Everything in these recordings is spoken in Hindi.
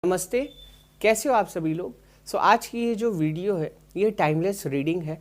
नमस्ते, कैसे हो आप सभी लोग। आज की ये जो वीडियो है ये टाइमलेस रीडिंग है।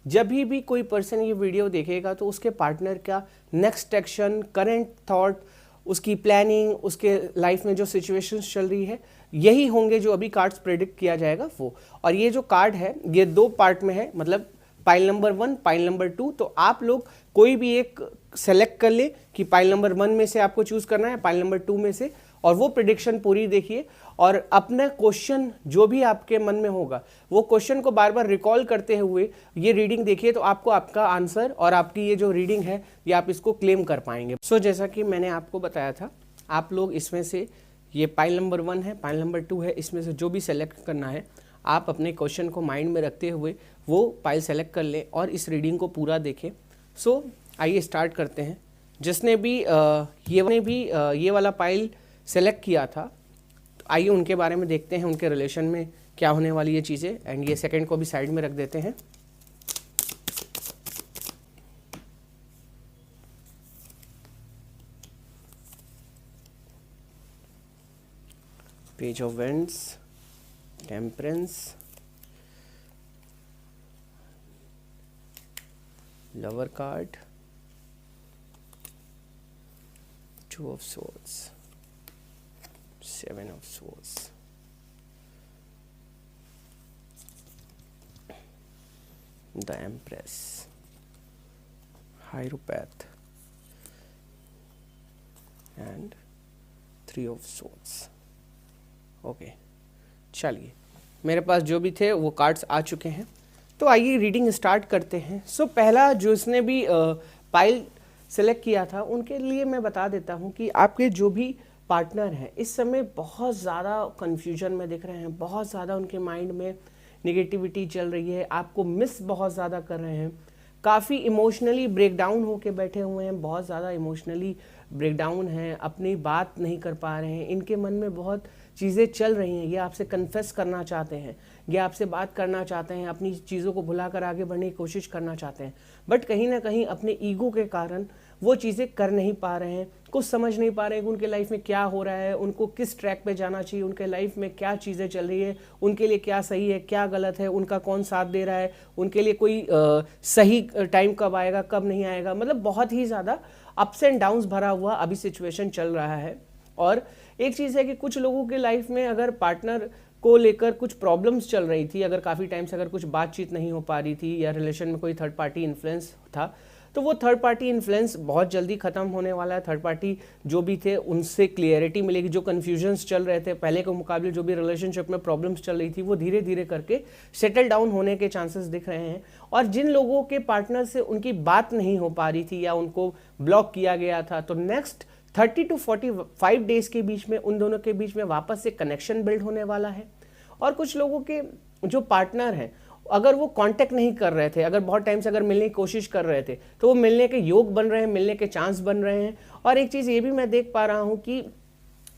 जब भी कोई पर्सन ये वीडियो देखेगा तो उसके पार्टनर का नेक्स्ट एक्शन, करंट थॉट, उसकी प्लानिंग, उसके लाइफ में जो सिचुएशंस चल रही है यही होंगे जो अभी कार्ड्स प्रेडिक्ट किया जाएगा वो। और ये जो कार्ड है ये 2 पार्ट में है, मतलब पाइल नंबर 1, पाइल नंबर 2। तो आप लोग कोई भी एक सेलेक्ट कर ले कि पाइल नंबर 1 में से आपको चूज करना है, पाइल नंबर 2 में से, और वो प्रिडिक्शन पूरी देखिए और अपना क्वेश्चन जो भी आपके मन में होगा वो क्वेश्चन को बार बार रिकॉल करते हुए ये रीडिंग देखिए, तो आपको आपका आंसर और आपकी ये जो रीडिंग है ये आप इसको क्लेम कर पाएंगे। जैसा कि मैंने आपको बताया था, आप लोग इसमें से ये पाइल नंबर 1 है, पाइल नंबर 2 है, इसमें से जो भी सेलेक्ट करना है आप अपने क्वेश्चन को माइंड में रखते हुए वो पाइल सेलेक्ट कर लें और इस रीडिंग को पूरा देखें। आइए स्टार्ट करते हैं। जिसने भी ये वाला पाइल सेलेक्ट किया था, तो आइए उनके बारे में देखते हैं, उनके रिलेशन में क्या होने वाली ये चीज़ें। एंड ये सेकंड को भी साइड में रख देते हैं। Page of vends, temperance, lover card, 2 of swords, 7 of swords, the Empress, Hieropath, and 3 of swords। Okay, चलिए मेरे पास जो भी थे वो कार्ड्स आ चुके हैं, तो आइए रीडिंग स्टार्ट करते हैं। पहला जो इसने भी पाइल सेलेक्ट किया था उनके लिए मैं बता देता हूं कि आपके जो भी पार्टनर हैं इस समय बहुत ज़्यादा कन्फ्यूजन में दिख रहे हैं, बहुत ज़्यादा उनके माइंड में निगेटिविटी चल रही है, आपको मिस बहुत ज़्यादा कर रहे हैं, काफ़ी इमोशनली ब्रेकडाउन होके बैठे हुए हैं, बहुत ज़्यादा इमोशनली ब्रेकडाउन हैं, अपनी बात नहीं कर पा रहे हैं, इनके मन में बहुत चीज़ें चल रही हैं, ये आपसे कन्फेस करना चाहते हैं, ये आपसे बात करना चाहते हैं, अपनी चीज़ों को भुलाकर आगे बढ़ने की कोशिश करना चाहते हैं, बट कहीं ना कहीं अपने ईगो के कारण वो चीज़ें कर नहीं पा रहे हैं, कुछ समझ नहीं पा रहे हैं कि उनके लाइफ में क्या हो रहा है, उनको किस ट्रैक पे जाना चाहिए, उनके लाइफ में क्या चीज़ें चल रही है, उनके लिए क्या सही है क्या गलत है, उनका कौन साथ दे रहा है, उनके लिए कोई सही टाइम कब आएगा कब नहीं आएगा, मतलब बहुत ही ज़्यादा अप्स एंड डाउन्स भरा हुआ अभी सिचुएशन चल रहा है। और एक चीज़ है कि कुछ लोगों के लाइफ में अगर पार्टनर को लेकर कुछ प्रॉब्लम्स चल रही थी, अगर काफ़ी टाइम से अगर कुछ बातचीत नहीं हो पा रही थी या रिलेशन में कोई थर्ड पार्टी इन्फ्लुएंस था, तो वो थर्ड पार्टी इन्फ्लुएंस बहुत जल्दी खत्म होने वाला है। थर्ड पार्टी जो भी थे उनसे क्लियरिटी मिलेगी, जो कन्फ्यूजन्स चल रहे थे पहले के मुकाबले, जो भी रिलेशनशिप में प्रॉब्लम्स चल रही थी वो धीरे धीरे करके सेटल डाउन होने के चांसेस दिख रहे हैं। और जिन लोगों के पार्टनर से उनकी बात नहीं हो पा रही थी या उनको ब्लॉक किया गया था, तो नेक्स्ट 30 to 45 डेज के बीच में उन दोनों के बीच में वापस से कनेक्शन बिल्ड होने वाला है। और कुछ लोगों के जो पार्टनर हैं अगर वो कांटेक्ट नहीं कर रहे थे, अगर बहुत टाइम से अगर मिलने की कोशिश कर रहे थे, तो वो मिलने के योग बन रहे हैं, मिलने के चांस बन रहे हैं। और एक चीज़ ये भी मैं देख पा रहा हूँ कि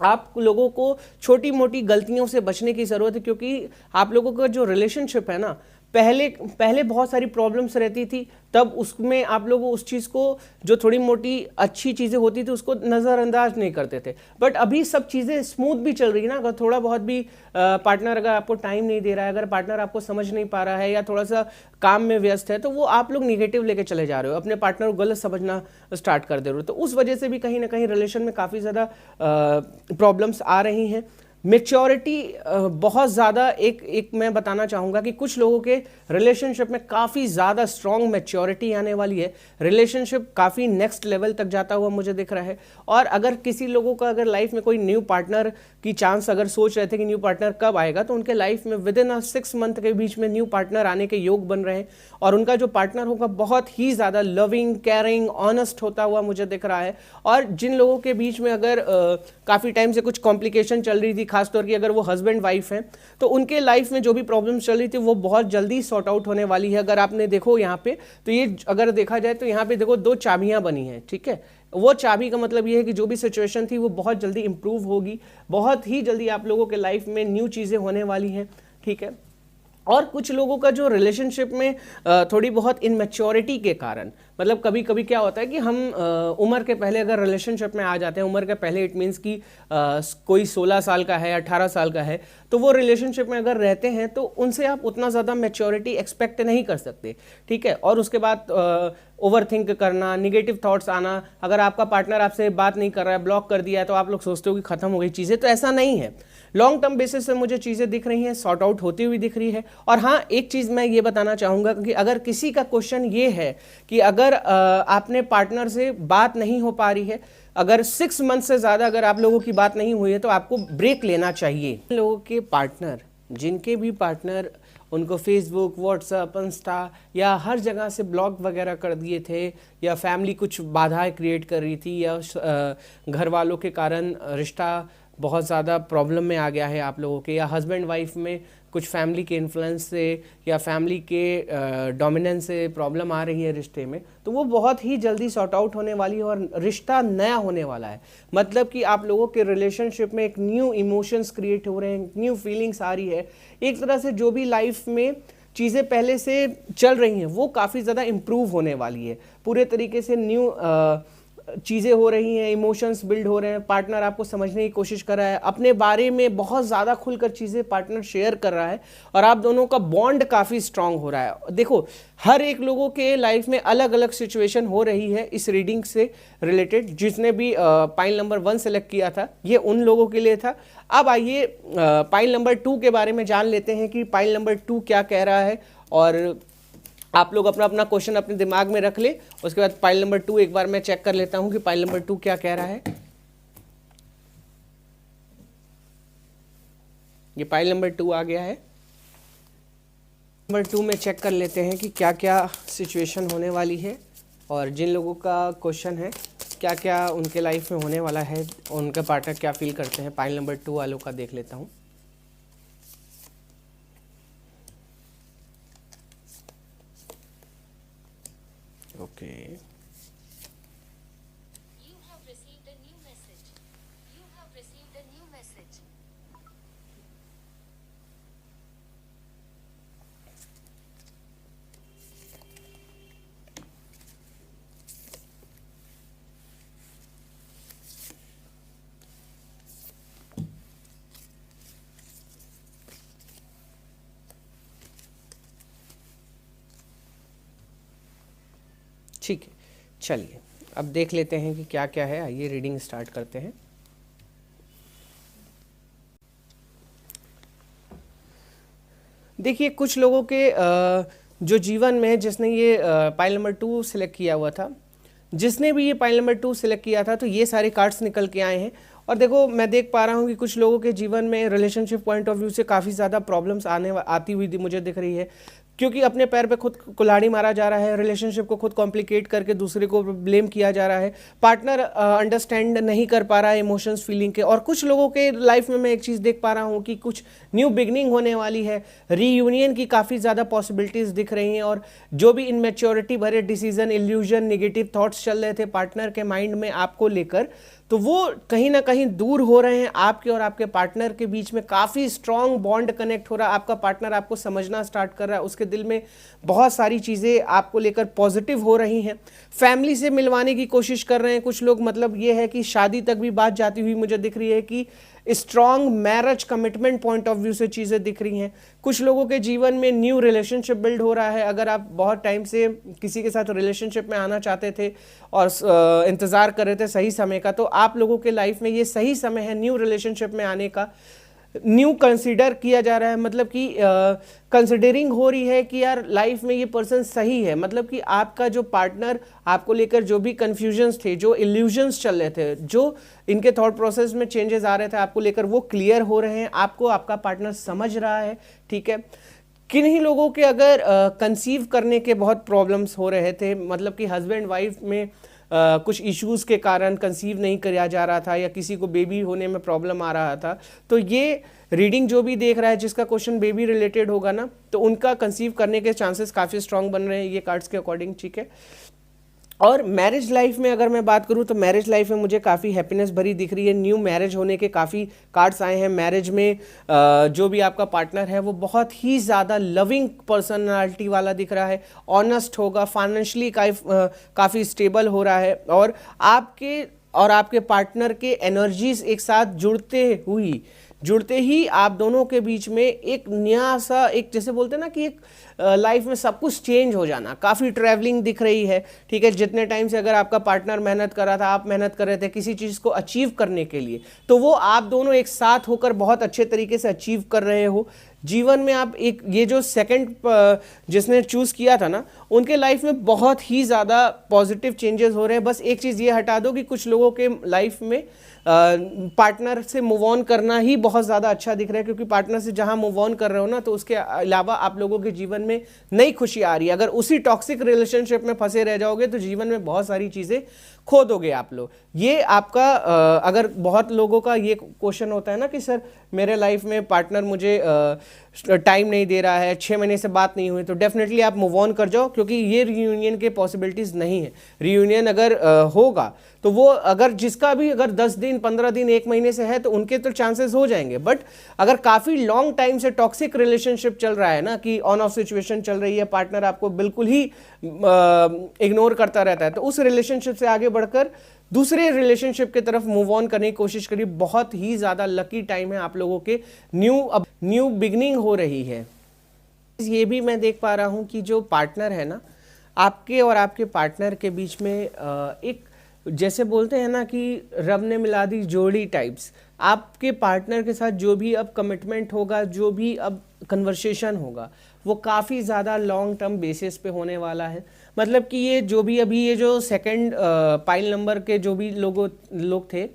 आप लोगों को छोटी मोटी गलतियों से बचने की ज़रूरत है, क्योंकि आप लोगों का जो रिलेशनशिप है ना, पहले बहुत सारी प्रॉब्लम्स रहती थी, तब उसमें आप लोग उस चीज़ को जो थोड़ी मोटी अच्छी चीज़ें होती थी उसको नज़रअंदाज नहीं करते थे, बट अभी सब चीज़ें स्मूथ भी चल रही है ना। अगर थोड़ा बहुत भी पार्टनर अगर आपको टाइम नहीं दे रहा है, अगर पार्टनर आपको समझ नहीं पा रहा है या थोड़ा सा काम में व्यस्त है, तो वो आप लोग निगेटिव लेके चले जा रहे हो, अपने पार्टनर को गलत समझना स्टार्ट कर दे रहे हो, तो उस वजह से भी कहीं ना कहीं रिलेशन में काफ़ी ज़्यादा प्रॉब्लम्स आ रही हैं। मैच्योरिटी बहुत ज़्यादा एक मैं बताना चाहूँगा कि कुछ लोगों के रिलेशनशिप में काफ़ी ज़्यादा स्ट्रॉन्ग मैच्योरिटी आने वाली है, रिलेशनशिप काफ़ी नेक्स्ट लेवल तक जाता हुआ मुझे दिख रहा है। और अगर किसी लोगों का अगर लाइफ में कोई न्यू पार्टनर की चांस अगर सोच रहे थे कि न्यू पार्टनर कब आएगा, तो उनके लाइफ में विद इन 6 मंथ के बीच में न्यू पार्टनर आने के योग बन रहे हैं। और उनका जो पार्टनर होगा बहुत ही ज़्यादा लविंग, केयरिंग, ऑनेस्ट होता हुआ मुझे दिख रहा है। और जिन लोगों के बीच में अगर काफ़ी टाइम से कुछ कॉम्प्लिकेशन चल रही थी, खासतौर की अगर वो हस्बैंड वाइफ हैं, तो उनके लाइफ में जो भी प्रॉब्लम्स चल रही थी वो बहुत जल्दी सॉर्ट आउट होने वाली है। अगर आपने देखो यहाँ पे, तो ये अगर देखा जाए तो यहाँ पे देखो 2 चाबियां बनी हैं, ठीक है। वो चाबी का मतलब ये है कि जो भी सिचुएशन थी वो बहुत जल्दी इंप्रूव होगी, बहुत ही जल्दी आप लोगों के लाइफ में न्यू चीज़ें होने वाली हैं, ठीक है। और कुछ लोगों का जो रिलेशनशिप में थोड़ी बहुत इनमेच्योरिटी के कारण मतलब कभी कभी क्या होता है कि हम उम्र के पहले अगर रिलेशनशिप में आ जाते हैं, उम्र के पहले इट मीन्स कि कोई 16 साल का है, 18 साल का है, तो वो रिलेशनशिप में अगर रहते हैं तो उनसे आप उतना ज़्यादा मैच्योरिटी एक्सपेक्ट नहीं कर सकते, ठीक है। और उसके बाद ओवर थिंक करना, निगेटिव थॉट्स आना, अगर आपका पार्टनर आपसे बात नहीं कर रहा है, ब्लॉक कर दिया है, तो आप लोग सोचते हो कि खत्म हो गई चीज़ें, तो ऐसा नहीं है। लॉन्ग टर्म बेसिस से मुझे चीज़ें दिख रही हैं, सॉर्ट आउट होती हुई दिख रही है। और हाँ, एक चीज़ मैं ये बताना चाहूँगा कि अगर किसी का क्वेश्चन ये है कि अगर आपने पार्टनर से बात नहीं हो पा रही है, अगर 6 मंथ से ज़्यादा अगर आप लोगों की बात नहीं हुई है, तो आपको ब्रेक लेना चाहिए। लोगों के पार्टनर, जिनके भी पार्टनर उनको फेसबुक, व्हाट्सएप, इंस्टा या हर जगह से ब्लॉक वगैरह कर दिए थे, या फैमिली कुछ बाधाएं क्रिएट कर रही थी, या घर वालों के कारण रिश्ता बहुत ज़्यादा प्रॉब्लम में आ गया है आप लोगों के, या हस्बैंड वाइफ में कुछ फैमिली के इन्फ्लुएंस से या फैमिली के डोमिनेंस से प्रॉब्लम आ रही है रिश्ते में, तो वो बहुत ही जल्दी सॉर्ट आउट होने वाली है और रिश्ता नया होने वाला है। मतलब कि आप लोगों के रिलेशनशिप में एक न्यू इमोशंस क्रिएट हो रहे हैं, न्यू फीलिंग्स आ रही है। एक तरह से जो भी लाइफ में चीज़ें पहले से चल रही हैं वो काफ़ी ज़्यादा इम्प्रूव होने वाली है, पूरे तरीके से न्यू चीज़ें हो रही हैं, इमोशंस बिल्ड हो रहे हैं, पार्टनर आपको समझने की कोशिश कर रहा है, अपने बारे में बहुत ज़्यादा खुलकर चीज़ें पार्टनर शेयर कर रहा है, और आप दोनों का बॉन्ड काफ़ी स्ट्रांग हो रहा है। देखो, हर एक लोगों के लाइफ में अलग अलग सिचुएशन हो रही है इस रीडिंग से रिलेटेड। जिसने भी पाइल नंबर 1 सेलेक्ट किया था, ये उन लोगों के लिए था। अब आइए पाइल नंबर 2 के बारे में जान लेते हैं कि पाइल नंबर 2 क्या कह रहा है, और आप लोग अपना अपना क्वेश्चन अपने दिमाग में रख ले। उसके बाद पाइल नंबर 2 एक बार मैं चेक कर लेता हूं कि पाइल नंबर 2 क्या कह रहा है। ये पाइल नंबर 2 आ गया है। नंबर 2 में चेक कर लेते हैं कि क्या क्या सिचुएशन होने वाली है, और जिन लोगों का क्वेश्चन है क्या क्या उनके लाइफ में होने वाला है, उनके पार्टनर क्या फील करते हैं। पाइल नंबर 2 वालों का देख लेता हूँ। Okay. You have received a new message. You have received a new message. ठीक है, चलिए अब देख लेते हैं कि क्या क्या है। आइए रीडिंग स्टार्ट करते हैं। देखिए, कुछ लोगों के जो जीवन में, जिसने ये पाइल नंबर 2 सिलेक्ट किया हुआ था, जिसने भी ये पाइल नंबर 2 सिलेक्ट किया था, तो ये सारे कार्ड्स निकल के आए हैं। और देखो, मैं देख पा रहा हूँ कि कुछ लोगों के जीवन में रिलेशनशिप पॉइंट ऑफ व्यू से काफ़ी ज़्यादा प्रॉब्लम्स आती हुई मुझे दिख रही है, क्योंकि अपने पैर पे खुद कुल्हाड़ी मारा जा रहा है, रिलेशनशिप को खुद कॉम्प्लिकेट करके दूसरे को ब्लेम किया जा रहा है, पार्टनर अंडरस्टैंड नहीं कर पा रहा है इमोशंस फीलिंग के। और कुछ लोगों के लाइफ में मैं एक चीज़ देख पा रहा हूँ कि कुछ न्यू बिगनिंग होने वाली है, रीयूनियन की काफ़ी ज़्यादा पॉसिबिलिटीज़ दिख रही हैं। और जो भी इनमेच्योरिटी भरे डिसीजन, इल्यूजन, नेगेटिव थॉट्स चल रहे थे पार्टनर के माइंड में आपको लेकर, तो वो कहीं ना कहीं दूर हो रहे हैं। आपके और आपके पार्टनर के बीच में काफ़ी स्ट्रांग बॉन्ड कनेक्ट हो रहा है। आपका पार्टनर आपको समझना स्टार्ट कर रहा है, उसके दिल में बहुत सारी चीज़ें आपको लेकर पॉजिटिव हो रही हैं। फैमिली से मिलवाने की कोशिश कर रहे हैं कुछ लोग, मतलब ये है कि शादी तक भी बात जाती हुई मुझे दिख रही है कि strong marriage commitment point of view से चीज़ें दिख रही हैं। कुछ लोगों के जीवन में न्यू रिलेशनशिप बिल्ड हो रहा है। अगर आप बहुत टाइम से किसी के साथ रिलेशनशिप में आना चाहते थे और इंतज़ार कर रहे थे सही समय का, तो आप लोगों के लाइफ में ये सही समय है न्यू रिलेशनशिप में आने का। न्यू कंसीडर किया जा रहा है, मतलब कि कंसिडरिंग हो रही है कि यार लाइफ में ये पर्सन सही है। मतलब कि आपका जो पार्टनर, आपको लेकर जो भी कन्फ्यूजन्स थे, जो इल्यूजन्स चल रहे थे, जो इनके थॉट प्रोसेस में चेंजेस आ रहे थे आपको लेकर, वो क्लियर हो रहे हैं। आपको आपका पार्टनर समझ रहा है, ठीक है। किन्हीं लोगों के अगर कंसीव करने के बहुत प्रॉब्लम्स हो रहे थे, मतलब कि हस्बैंड वाइफ में कुछ इश्यूज़ के कारण कंसीव नहीं किया जा रहा था, या किसी को बेबी होने में प्रॉब्लम आ रहा था, तो ये रीडिंग जो भी देख रहा है जिसका क्वेश्चन बेबी रिलेटेड होगा ना, तो उनका कंसीव करने के चांसेस काफ़ी स्ट्रांग बन रहे हैं ये कार्ड्स के अकॉर्डिंग, ठीक है। और मैरिज लाइफ में अगर मैं बात करूं तो मैरिज लाइफ में मुझे काफ़ी हैप्पीनेस भरी दिख रही है। न्यू मैरिज होने के काफ़ी कार्ड्स आए हैं। मैरिज में जो भी आपका पार्टनर है वो बहुत ही ज़्यादा लविंग पर्सनालिटी वाला दिख रहा है, ऑनेस्ट होगा, फाइनेंशियली काफ़ी स्टेबल हो रहा है, और आपके पार्टनर के एनर्जीज एक साथ जुड़ते ही आप दोनों के बीच में एक नया सा, एक जैसे बोलते हैं ना कि एक लाइफ में सब कुछ चेंज हो जाना। काफ़ी ट्रैवलिंग दिख रही है, ठीक है। जितने टाइम से अगर आपका पार्टनर मेहनत कर रहा था, आप मेहनत कर रहे थे किसी चीज़ को अचीव करने के लिए, तो वो आप दोनों एक साथ होकर बहुत अच्छे तरीके से अचीव कर रहे हो। जीवन में आप एक ये जो सेकंड जिसने चूज़ किया था ना, उनके लाइफ में बहुत ही ज़्यादा पॉजिटिव चेंजेस हो रहे हैं। बस एक चीज़ ये हटा दो कि कुछ लोगों के लाइफ में पार्टनर से मूव ऑन करना ही बहुत ज़्यादा अच्छा दिख रहा है, क्योंकि पार्टनर से जहां मूव ऑन कर रहे हो ना, तो उसके अलावा आप लोगों के जीवन में नई खुशी आ रही है। अगर उसी टॉक्सिक रिलेशनशिप में फंसे रह जाओगे तो जीवन में बहुत सारी चीज़ें खो दोगे आप लोग। ये आपका अगर बहुत लोगों का ये क्वेश्चन होता है ना कि सर मेरे लाइफ में पार्टनर मुझे टाइम नहीं दे रहा है, 6 महीने से बात नहीं हुई, तो डेफिनेटली आप मूव ऑन कर जाओ, क्योंकि ये रियूनियन के पॉसिबिलिटीज़ नहीं है। रियूनियन अगर होगा तो वो अगर जिसका भी अगर 10 दिन 15 दिन 1 महीने से है तो उनके तो चांसेस हो जाएंगे। बट अगर काफ़ी लॉन्ग टाइम से टॉक्सिक रिलेशनशिप चल रहा है ना, कि ऑन ऑफ सिचुएशन चल रही है, पार्टनर आपको बिल्कुल ही इग्नोर करता रहता है, तो उस रिलेशनशिप से आगे बढ़कर दूसरे रिलेशनशिप की तरफ मूव ऑन करने की कोशिश करिए। बहुत ही ज़्यादा लकी टाइम है आप लोगों के, न्यू बिगनिंग हो रही है। ये भी मैं देख पा रहा हूँ कि जो पार्टनर है ना, आपके और आपके पार्टनर के बीच में एक जैसे बोलते हैं ना कि रब ने मिला दी जोड़ी टाइप्स। आपके पार्टनर के साथ जो भी अब कमिटमेंट होगा, जो भी अब कन्वर्सेशन होगा, वो काफ़ी ज़्यादा लॉन्ग टर्म बेसिस पे होने वाला है। मतलब कि ये जो भी अभी ये जो सेकंड पाइल नंबर के जो भी लोग थे,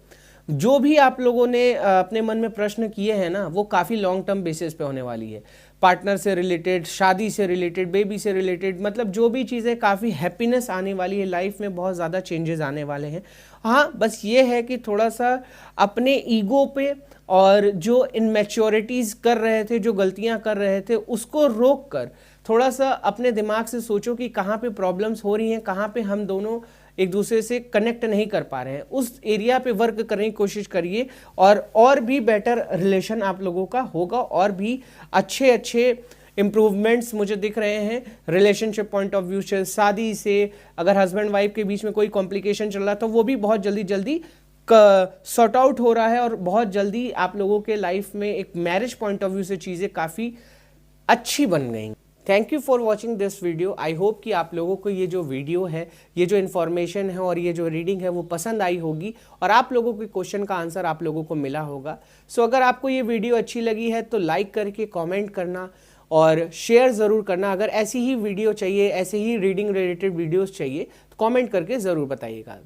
जो भी आप लोगों ने अपने मन में प्रश्न किए हैं ना, वो काफ़ी लॉन्ग टर्म बेसिस पे होने वाली है। पार्टनर से रिलेटेड, शादी से रिलेटेड, बेबी से रिलेटेड, मतलब जो भी चीज़ें, काफ़ी हैप्पीनेस आने वाली है लाइफ में, बहुत ज़्यादा चेंजेस आने वाले हैं। हाँ, बस ये है कि थोड़ा सा अपने ईगो पे और जो इनमेच्योरिटीज़ कर रहे थे, जो गलतियाँ कर रहे थे, उसको रोक कर थोड़ा सा अपने दिमाग से सोचो कि कहाँ पे प्रॉब्लम्स हो रही हैं, कहाँ पे हम दोनों एक दूसरे से कनेक्ट नहीं कर पा रहे हैं, उस एरिया पे वर्क करने की कोशिश करिए, और भी बेटर रिलेशन आप लोगों का होगा, और भी अच्छे इम्प्रूवमेंट्स मुझे दिख रहे हैं रिलेशनशिप पॉइंट ऑफ व्यू से। शादी से अगर हस्बैंड वाइफ के बीच में कोई कॉम्प्लिकेशन चल रहा है तो वो भी बहुत जल्दी सॉर्ट आउट हो रहा है, और बहुत जल्दी आप लोगों के लाइफ में एक मैरिज पॉइंट ऑफ व्यू से चीज़ें काफ़ी अच्छी बन गई। Thank you for watching this video. I hope कि आप लोगों को ये जो वीडियो है, ये जो इन्फॉर्मेशन है और ये जो रीडिंग है वो पसंद आई होगी, और आप लोगों के क्वेश्चन का आंसर आप लोगों को मिला होगा। सो अगर आपको ये वीडियो अच्छी लगी है तो लाइक करके कमेंट करना और शेयर ज़रूर करना। अगर ऐसी ही वीडियो चाहिए, ऐसे ही रीडिंग रिलेटेड वीडियोस चाहिए तो कमेंट करके ज़रूर बताइएगा।